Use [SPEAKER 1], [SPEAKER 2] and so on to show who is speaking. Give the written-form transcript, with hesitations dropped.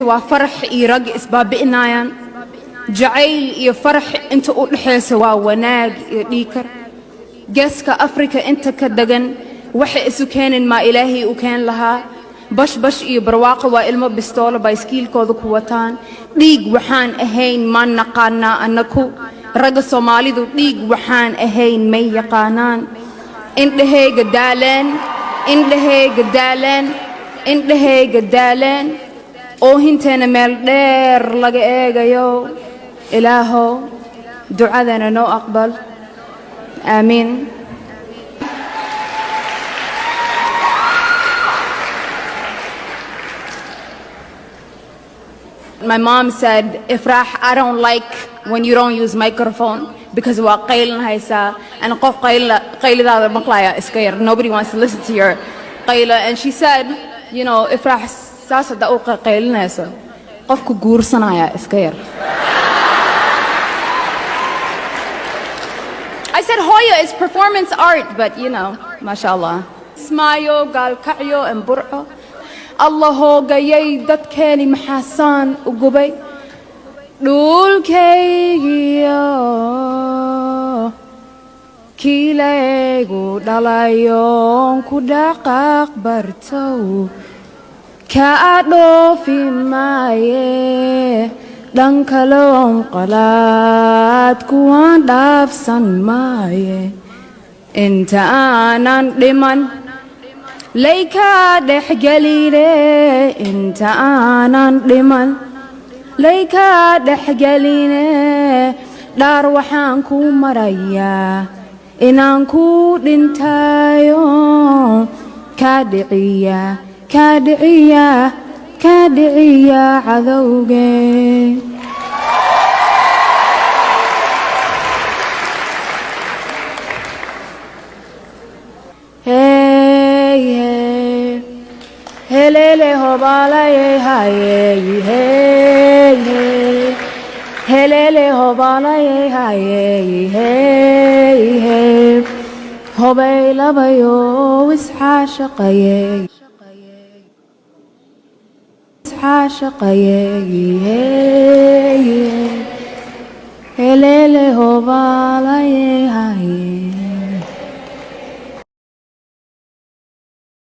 [SPEAKER 1] وفرح يرق إسبابئنايان جعيل يفرح أنت أولحيس وناق يديكر جسك أفريقيا أنت كدجن وحي سكان ما إلهي وكان لها بش يبرواق وإلما بستولة بايسكيل كودو كواتان ديق وحان أهين ما نقانا أنكو رق الصومالي دو ديق وحان أهين مي يقانان إنت هي قدالين إنت هي قدالين إنت هي قدالين oo hinteena meel dheer laga eegayo ilaahow ducadana noo aqbal aamin. My mom said, Ifrah, I don't like when you don't use microphone because waa qaylan haysaa and qof qayladaada maqlaya iska yar. Nobody wants to listen to your qayla. And she said, you know, Ifrah, saas hadda u qaylinayso qofku guursanaya iska yar. I said Hoya is performance art, but you know, mashallah. Ismaayo gaalkacyo and burco Allah hoogayay dadkeeni maxaasaan u gubay dhulkaygiyo kiilaygu dhalayoon ku dhaqaaq bartow كأدوفي مايه دنكلون قلات كوان دافسن مايه انت آنان دمان ليكا دحجليني انت آنان دمان ليكا دحجليني دار وحانكو مريا إنانكو دنتايو كادعية كادعية عذوقي هي هليلي هبالاي هاي هي هليلي هبالاي هاي هي هبيلا بيو وسحا شقيي عاشقي هليلي هبالاي هاي